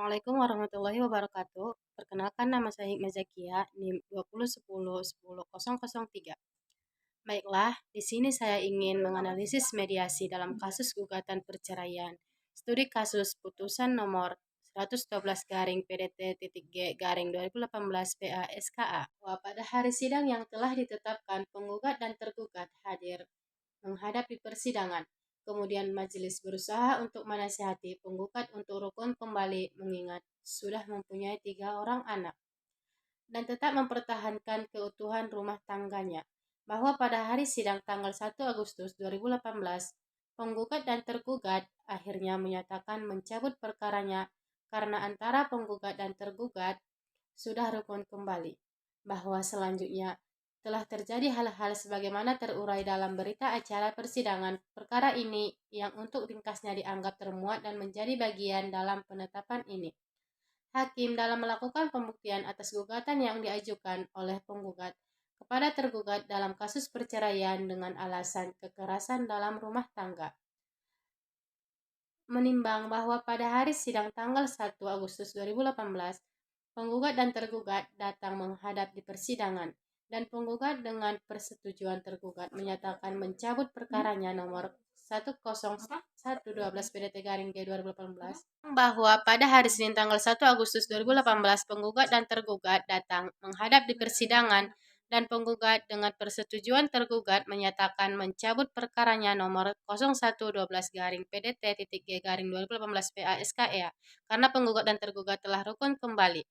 Assalamualaikum warahmatullahi wabarakatuh. Perkenalkan nama saya Hikmah Zakia, NIM 2010 10003. Baiklah, di sini saya ingin menganalisis mediasi dalam kasus gugatan perceraian. Studi kasus putusan nomor 112 garing PDT.G garing 2018 PA SKA. Bahwa pada hari sidang yang telah ditetapkan penggugat dan tergugat hadir menghadapi persidangan. Kemudian majelis berusaha untuk menasihati penggugat untuk rukun kembali mengingat sudah mempunyai 3 orang anak dan tetap mempertahankan keutuhan rumah tangganya. Bahwa pada hari sidang tanggal 1 Agustus 2018, penggugat dan tergugat akhirnya menyatakan mencabut perkaranya karena antara penggugat dan tergugat sudah rukun kembali. Bahwa selanjutnya telah terjadi hal-hal sebagaimana terurai dalam berita acara persidangan perkara ini yang untuk ringkasnya dianggap termuat dan menjadi bagian dalam penetapan ini. Hakim dalam melakukan pembuktian atas gugatan yang diajukan oleh penggugat kepada tergugat dalam kasus perceraian dengan alasan kekerasan dalam rumah tangga menimbang bahwa pada hari sidang tanggal 1 Agustus 2018, penggugat dan tergugat datang menghadap di persidangan dan penggugat dengan persetujuan tergugat menyatakan mencabut perkaranya nomor 10112 PDT garing G 2018 bahwa pada hari Senin tanggal 1 Agustus 2018 penggugat dan tergugat datang menghadap di persidangan dan penggugat dengan persetujuan tergugat menyatakan mencabut perkaranya nomor 0112 garing PDT.G garing 2018 PA SKE karena penggugat dan tergugat telah rukun kembali.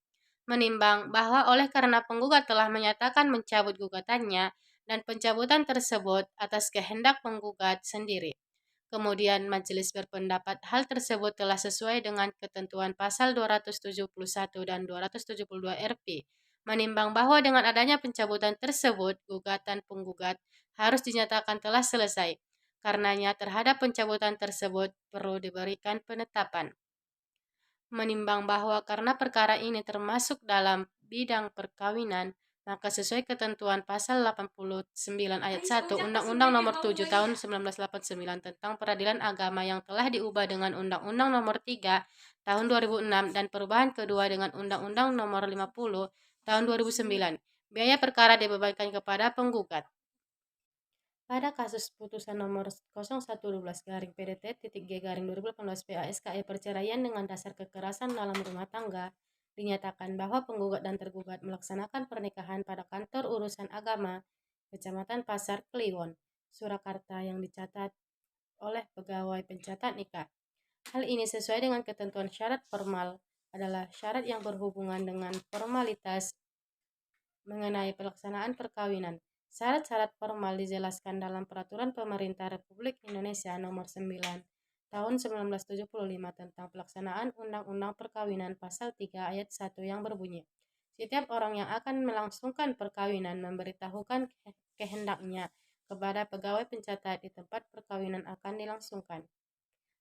Menimbang bahwa oleh karena penggugat telah menyatakan mencabut gugatannya dan pencabutan tersebut atas kehendak penggugat sendiri. Kemudian majelis berpendapat hal tersebut telah sesuai dengan ketentuan pasal 271 dan 272 RP. Menimbang bahwa dengan adanya pencabutan tersebut, gugatan penggugat harus dinyatakan telah selesai. Karenanya terhadap pencabutan tersebut perlu diberikan penetapan. Menimbang bahwa karena perkara ini termasuk dalam bidang perkawinan, maka sesuai ketentuan pasal 89 ayat 1 Undang-Undang Nomor 7 Tahun 1989 tentang Peradilan Agama yang telah diubah dengan Undang-Undang Nomor 3 Tahun 2006 dan perubahan kedua dengan Undang-Undang Nomor 50 Tahun 2009, biaya perkara dibebankan kepada penggugat. Pada kasus putusan nomor 0112 garing PDT.G garing 2018 PASKE perceraian dengan dasar kekerasan dalam rumah tangga, dinyatakan bahwa penggugat dan tergugat melaksanakan pernikahan pada kantor urusan agama Kecamatan Pasar Kliwon, Surakarta yang dicatat oleh pegawai pencatat nikah. Hal ini sesuai dengan ketentuan syarat formal adalah syarat yang berhubungan dengan formalitas mengenai pelaksanaan perkawinan. Syarat-syarat formal dijelaskan dalam Peraturan Pemerintah Republik Indonesia Nomor 9 Tahun 1975 tentang pelaksanaan Undang-Undang Perkawinan Pasal 3 Ayat 1 yang berbunyi, setiap orang yang akan melangsungkan perkawinan memberitahukan kehendaknya kepada pegawai pencatat di tempat perkawinan akan dilangsungkan.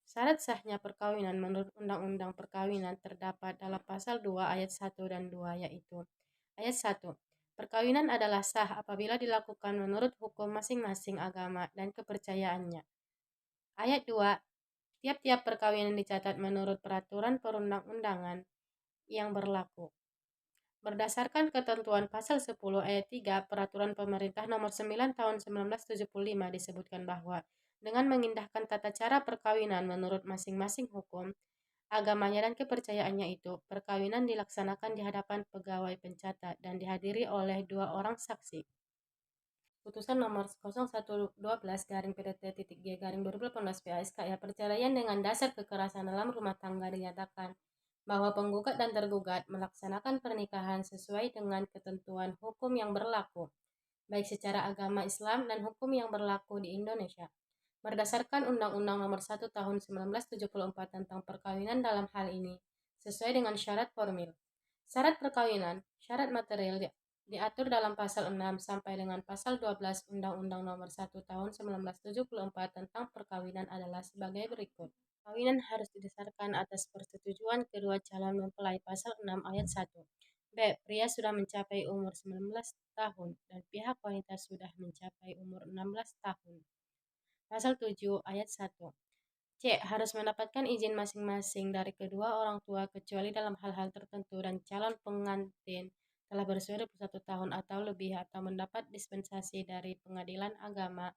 Syarat sahnya perkawinan menurut Undang-Undang Perkawinan terdapat dalam Pasal 2 Ayat 1 dan 2 yaitu Ayat 1. Perkawinan adalah sah apabila dilakukan menurut hukum masing-masing agama dan kepercayaannya. Ayat 2. Tiap-tiap perkawinan dicatat menurut peraturan perundang-undangan yang berlaku. Berdasarkan ketentuan pasal 10 ayat 3 Peraturan Pemerintah Nomor 9 Tahun 1975 disebutkan bahwa dengan mengindahkan tata cara perkawinan menurut masing-masing hukum, agamanya dan kepercayaannya itu, perkawinan dilaksanakan di hadapan pegawai pencatat dan dihadiri oleh 2 orang saksi. Putusan nomor 0112 garing PDT.G garing 2018 PASKE perceraian dengan dasar kekerasan dalam rumah tangga dinyatakan bahwa penggugat dan tergugat melaksanakan pernikahan sesuai dengan ketentuan hukum yang berlaku, baik secara agama Islam dan hukum yang berlaku di Indonesia. Berdasarkan Undang-Undang Nomor 1 Tahun 1974 tentang perkawinan dalam hal ini, sesuai dengan syarat formil. Syarat perkawinan, syarat material diatur dalam pasal 6 sampai dengan pasal 12 Undang-Undang Nomor 1 Tahun 1974 tentang perkawinan adalah sebagai berikut. Perkawinan harus didasarkan atas persetujuan kedua calon mempelai pasal 6 ayat 1. B. Pria sudah mencapai umur 19 tahun dan pihak wanita sudah mencapai umur 16 tahun. Pasal 7 ayat 1. C. Harus mendapatkan izin masing-masing dari kedua orang tua kecuali dalam hal-hal tertentu dan calon pengantin telah berusia 21 tahun atau lebih atau mendapat dispensasi dari pengadilan agama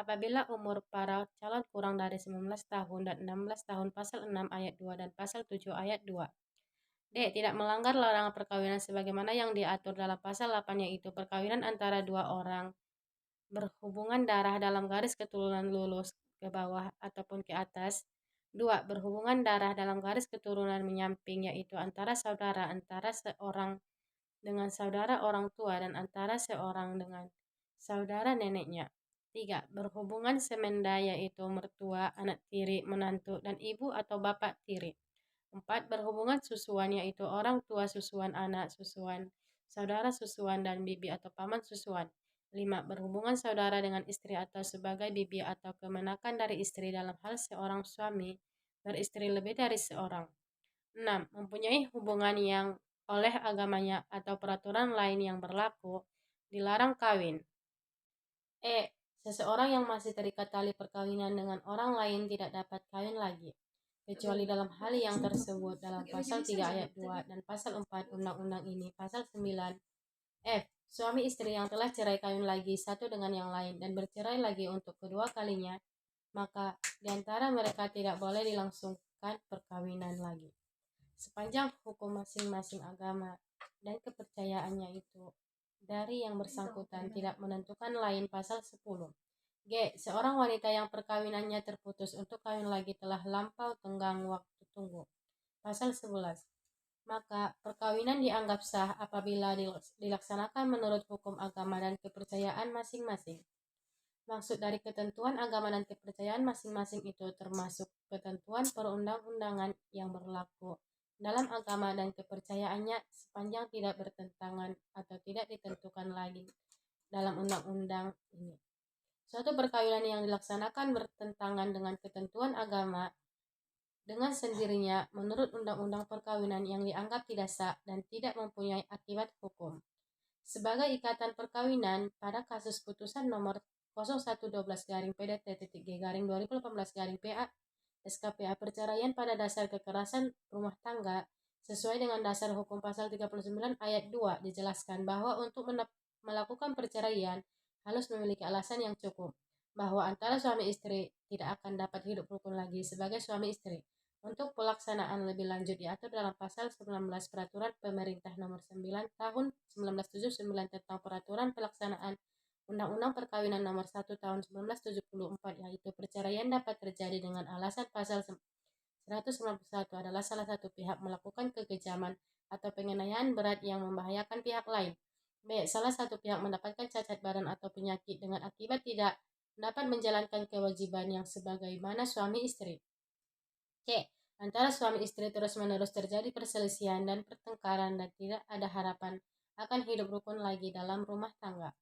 apabila umur para calon kurang dari 19 tahun dan 16 tahun pasal 6 ayat 2 dan pasal 7 ayat 2. D. Tidak melanggar larangan perkawinan sebagaimana yang diatur dalam pasal 8 yaitu perkawinan antara dua orang berhubungan darah dalam garis keturunan lurus ke bawah ataupun ke atas. 2. Berhubungan darah dalam garis keturunan menyamping yaitu antara saudara antara seorang dengan saudara orang tua dan antara seorang dengan saudara neneknya. 3. Berhubungan semenda yaitu mertua, anak tiri, menantu, dan ibu atau bapak tiri. 4. Berhubungan susuan yaitu orang tua susuan, anak susuan, saudara susuan, dan bibi atau paman susuan. 5. Berhubungan saudara dengan istri atau sebagai bibi atau kemenakan dari istri dalam hal seorang suami beristri lebih dari seorang. 6. Mempunyai hubungan yang oleh agamanya atau peraturan lain yang berlaku dilarang kawin. E. Seseorang yang masih terikat tali perkawinan dengan orang lain tidak dapat kawin lagi kecuali dalam hal yang tersebut dalam pasal 3 ayat 2 dan pasal 4 undang-undang ini. Pasal 9 F. Suami istri yang telah cerai kawin lagi satu dengan yang lain dan bercerai lagi untuk kedua kalinya, maka di antara mereka tidak boleh dilangsungkan perkawinan lagi sepanjang hukum masing-masing agama dan kepercayaannya itu dari yang bersangkutan tidak menentukan lain. Pasal 10 G. Seorang wanita yang perkawinannya terputus untuk kawin lagi telah lampau tenggang waktu tunggu. Pasal 11. Maka perkawinan dianggap sah apabila dilaksanakan menurut hukum agama dan kepercayaan masing-masing. Maksud dari ketentuan agama dan kepercayaan masing-masing itu termasuk ketentuan perundang-undangan yang berlaku dalam agama dan kepercayaannya sepanjang tidak bertentangan atau tidak ditentukan lagi dalam undang-undang ini. Suatu perkawinan yang dilaksanakan bertentangan dengan ketentuan agama dengan sendirinya menurut undang-undang perkawinan yang dianggap tidak sah dan tidak mempunyai akibat hukum. Sebagai ikatan perkawinan pada kasus putusan nomor 0112-PDT-G-2018-PA SKPA perceraian pada dasar kekerasan rumah tangga sesuai dengan dasar hukum pasal 39 ayat 2 dijelaskan bahwa untuk melakukan perceraian harus memiliki alasan yang cukup bahwa antara suami istri tidak akan dapat hidup rukun lagi sebagai suami istri. Untuk pelaksanaan lebih lanjut diatur dalam pasal 19 Peraturan Pemerintah Nomor 9 Tahun 1979 tentang Peraturan Pelaksanaan Undang-Undang Perkawinan Nomor 1 Tahun 1974 yaitu perceraian dapat terjadi dengan alasan pasal 191 adalah salah satu pihak melakukan kekejaman atau penganiayaan berat yang membahayakan pihak lain. B. Salah satu pihak mendapatkan cacat badan atau penyakit dengan akibat tidak dapat menjalankan kewajiban yang sebagaimana suami istri. C. Antara suami istri terus-menerus terjadi perselisihan dan pertengkaran dan tidak ada harapan akan hidup rukun lagi dalam rumah tangga.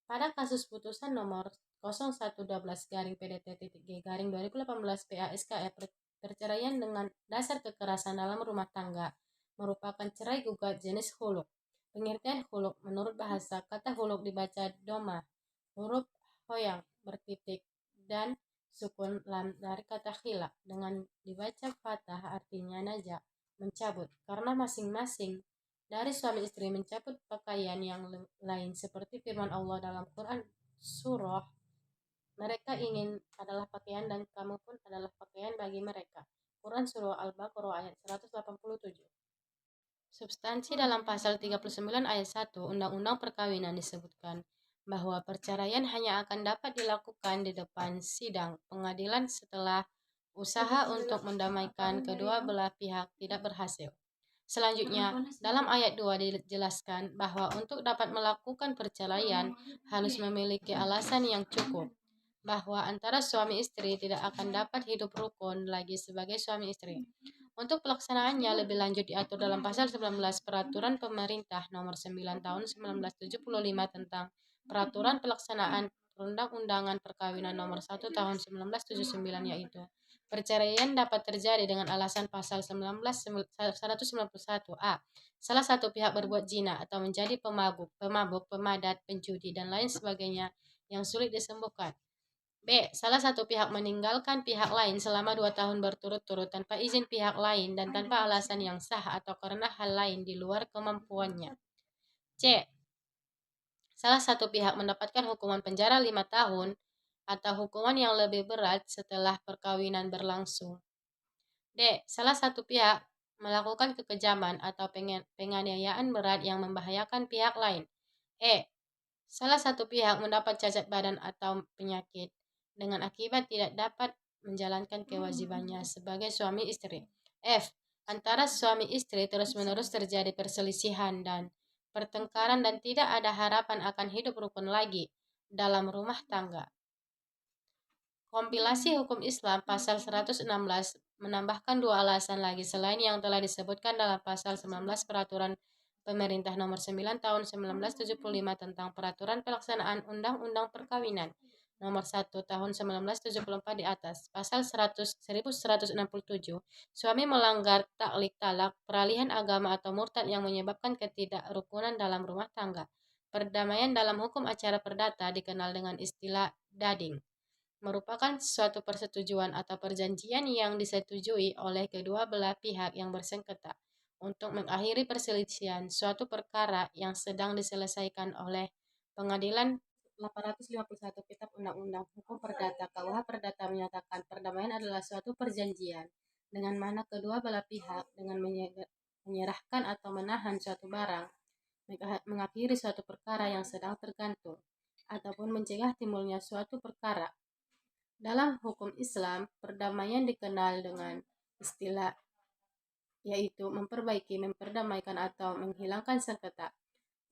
Pada kasus putusan nomor 0112-PDT-G-2018-PASKE perceraian dengan dasar kekerasan dalam rumah tangga merupakan cerai gugat jenis huluk. Pengertian huluk menurut bahasa kata huluk dibaca doma, huruf hoyang bertitik dan sukun lam dari kata khila dengan dibaca fathah artinya naja, mencabut, karena masing-masing dari suami istri mencabut pakaian yang lain seperti firman Allah dalam Quran surah mereka ingin adalah pakaian dan kamu pun adalah pakaian bagi mereka. Quran surah Al-Baqarah ayat 187. Substansi dalam pasal 39 ayat 1 Undang-Undang Perkawinan disebutkan bahwa perceraian hanya akan dapat dilakukan di depan sidang pengadilan setelah usaha untuk mendamaikan kedua belah pihak tidak berhasil. Selanjutnya, dalam ayat 2 dijelaskan bahwa untuk dapat melakukan perceraian harus memiliki alasan yang cukup bahwa antara suami istri tidak akan dapat hidup rukun lagi sebagai suami istri. Untuk pelaksanaannya lebih lanjut diatur dalam pasal 19 Peraturan Pemerintah Nomor 9 Tahun 1975 tentang Peraturan Pelaksanaan Perundang-undangan Perkawinan Nomor 1 Tahun 1979 yaitu perceraian dapat terjadi dengan alasan pasal 191A. Salah satu pihak berbuat zina atau menjadi pemabuk, pemadat, penjudi dan lain sebagainya yang sulit disembuhkan. B. Salah satu pihak meninggalkan pihak lain selama 2 tahun berturut-turut tanpa izin pihak lain dan tanpa alasan yang sah atau karena hal lain di luar kemampuannya. C. Salah satu pihak mendapatkan hukuman penjara 5 tahun atau hukuman yang lebih berat setelah perkawinan berlangsung. D. Salah satu pihak melakukan kekejaman atau penganiayaan berat yang membahayakan pihak lain. E. Salah satu pihak mendapat cacat badan atau penyakit dengan akibat tidak dapat menjalankan kewajibannya sebagai suami istri. F. Antara suami istri terus-menerus terjadi perselisihan dan pertengkaran dan tidak ada harapan akan hidup rukun lagi dalam rumah tangga. Kompilasi Hukum Islam pasal 116 menambahkan 2 alasan lagi selain yang telah disebutkan dalam pasal 19 Peraturan Pemerintah Nomor 9 Tahun 1975 tentang Peraturan Pelaksanaan Undang-Undang Perkawinan Nomor 1 Tahun 1974 di atas. Pasal 1167, suami melanggar taklik talak, peralihan agama atau murtad yang menyebabkan ketidakrukunan dalam rumah tangga. Perdamaian dalam hukum acara perdata dikenal dengan istilah dading, merupakan suatu persetujuan atau perjanjian yang disetujui oleh kedua belah pihak yang bersengketa untuk mengakhiri perselisihan suatu perkara yang sedang diselesaikan oleh pengadilan. 851 Kitab Undang-Undang Hukum Perdata KUH Perdata menyatakan perdamaian adalah suatu perjanjian dengan mana kedua belah pihak dengan menyerahkan atau menahan suatu barang, mengakhiri suatu perkara yang sedang tergantung, ataupun mencegah timbulnya suatu perkara. Dalam hukum Islam, perdamaian dikenal dengan istilah yaitu memperbaiki, memperdamaikan atau menghilangkan sengketa.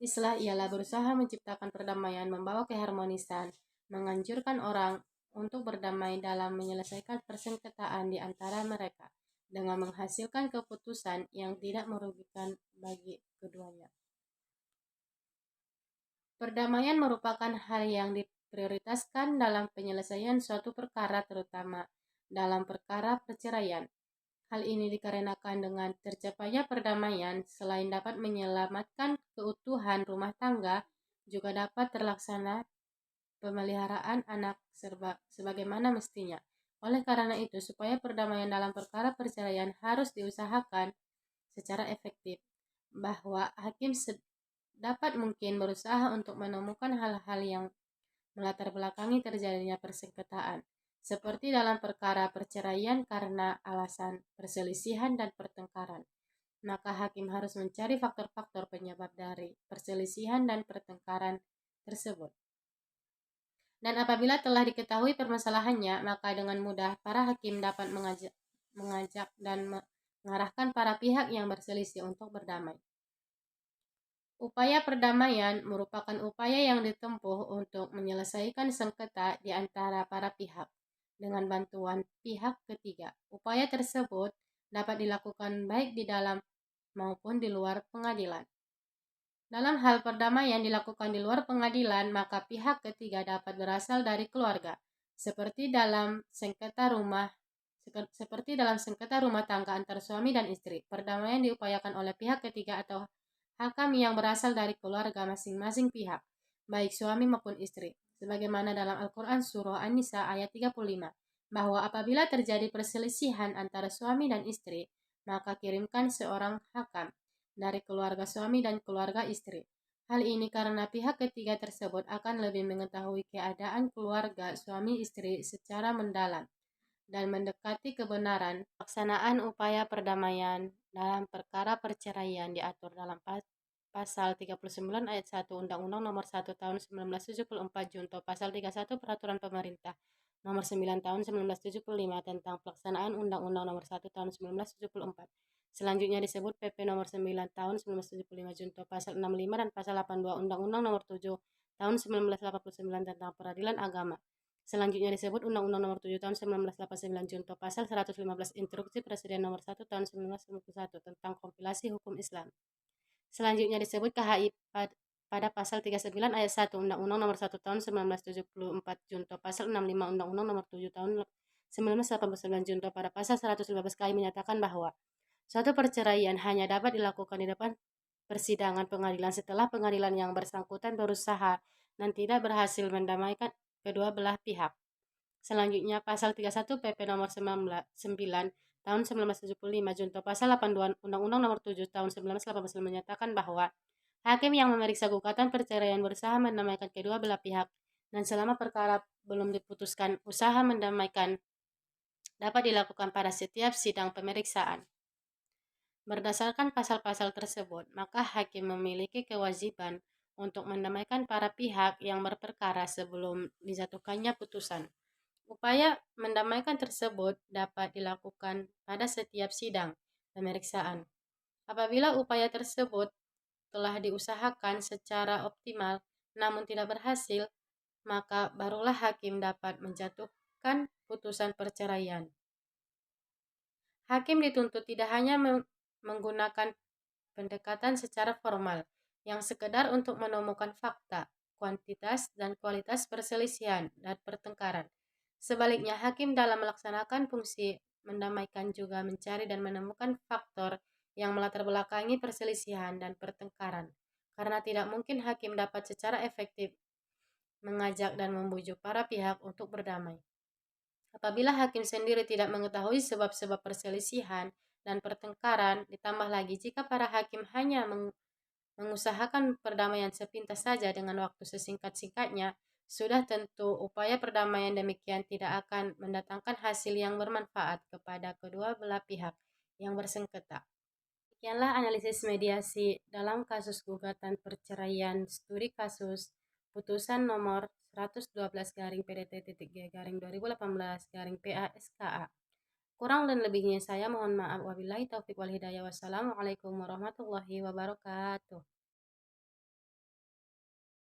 Istilah ialah berusaha menciptakan perdamaian, membawa keharmonisan, menganjurkan orang untuk berdamai dalam menyelesaikan persengketaan di antara mereka dengan menghasilkan keputusan yang tidak merugikan bagi keduanya. Perdamaian merupakan hal yang diprioritaskan dalam penyelesaian suatu perkara, terutama dalam perkara perceraian. Hal ini dikarenakan dengan tercapainya perdamaian, selain dapat menyelamatkan keutuhan rumah tangga, juga dapat terlaksana pemeliharaan anak sebagaimana mestinya. Oleh karena itu, supaya perdamaian dalam perkara perceraian harus diusahakan secara efektif, bahwa hakim dapat mungkin berusaha untuk menemukan hal-hal yang melatar belakangi terjadinya persengketaan, seperti dalam perkara perceraian karena alasan perselisihan dan pertengkaran. Maka hakim harus mencari faktor-faktor penyebab dari perselisihan dan pertengkaran tersebut. Dan apabila telah diketahui permasalahannya, maka dengan mudah para hakim dapat mengajak dan mengarahkan para pihak yang berselisih untuk berdamai. Upaya perdamaian merupakan upaya yang ditempuh untuk menyelesaikan sengketa di antara para pihak dengan bantuan pihak ketiga. Upaya tersebut dapat dilakukan baik di dalam maupun di luar pengadilan. Dalam hal perdamaian dilakukan di luar pengadilan, maka pihak ketiga dapat berasal dari keluarga, seperti dalam sengketa rumah tangga antar suami dan istri. Perdamaian diupayakan oleh pihak ketiga atau hakam yang berasal dari keluarga masing-masing pihak, baik suami maupun istri. Sebagaimana dalam Al-Quran Surah An-Nisa ayat 35, bahwa apabila terjadi perselisihan antara suami dan istri, maka kirimkan seorang hakam dari keluarga suami dan keluarga istri. Hal ini karena pihak ketiga tersebut akan lebih mengetahui keadaan keluarga suami istri secara mendalam dan mendekati kebenaran. Pelaksanaan upaya perdamaian dalam perkara perceraian diatur dalam Pasal 39 ayat 1 Undang-Undang Nomor 1 Tahun 1974 Junto Pasal 31 Peraturan Pemerintah Nomor 9 Tahun 1975 tentang pelaksanaan Undang-Undang Nomor 1 Tahun 1974. Selanjutnya disebut PP Nomor 9 Tahun 1975 Junto Pasal 65 dan Pasal 82 Undang-Undang Nomor 7 Tahun 1989 tentang Peradilan Agama. Selanjutnya disebut Undang-Undang Nomor 7 Tahun 1989 Junto Pasal 115 Instruksi Presiden Nomor 1 Tahun 1991 tentang kompilasi hukum Islam. Selanjutnya disebut KHI pada Pasal 39 ayat 1 Undang-Undang Nomor 1 Tahun 1974 Junto Pasal 65 Undang-Undang Nomor 7 Tahun 1989 Junto pada Pasal 115 KHI menyatakan bahwa suatu perceraian hanya dapat dilakukan di depan persidangan pengadilan setelah pengadilan yang bersangkutan berusaha dan tidak berhasil mendamaikan kedua belah pihak. Selanjutnya, pasal 31 PP nomor 9 tahun 1975 junto pasal 82 Undang-Undang nomor 7 tahun 1989 menyatakan bahwa hakim yang memeriksa gugatan perceraian berusaha mendamaikan kedua belah pihak, dan selama perkara belum diputuskan, usaha mendamaikan dapat dilakukan pada setiap sidang pemeriksaan. Berdasarkan pasal-pasal tersebut, maka hakim memiliki kewajiban untuk mendamaikan para pihak yang berperkara sebelum dijatuhkannya putusan. Upaya mendamaikan tersebut dapat dilakukan pada setiap sidang pemeriksaan. Apabila upaya tersebut telah diusahakan secara optimal namun tidak berhasil, maka barulah hakim dapat menjatuhkan putusan perceraian. Hakim dituntut tidak hanya menggunakan pendekatan secara formal yang sekedar untuk menemukan fakta, kuantitas, dan kualitas perselisihan dan pertengkaran. Sebaliknya, hakim dalam melaksanakan fungsi mendamaikan juga mencari dan menemukan faktor yang melatar belakangi perselisihan dan pertengkaran. Karena tidak mungkin hakim dapat secara efektif mengajak dan membujuk para pihak untuk berdamai. Apabila hakim sendiri tidak mengetahui sebab-sebab perselisihan dan pertengkaran, ditambah lagi jika para hakim hanya mengusahakan perdamaian sepintas saja dengan waktu sesingkat-singkatnya, sudah tentu upaya perdamaian demikian tidak akan mendatangkan hasil yang bermanfaat kepada kedua belah pihak yang bersengketa. Demikianlah analisis mediasi dalam kasus gugatan perceraian studi kasus putusan nomor 112 garing PDT.G garing 2018 garing PASKA. Kurang dan lebihnya saya mohon maaf. Wabillahi taufiq wal hidayah. Wassalamualaikum warahmatullahi wabarakatuh.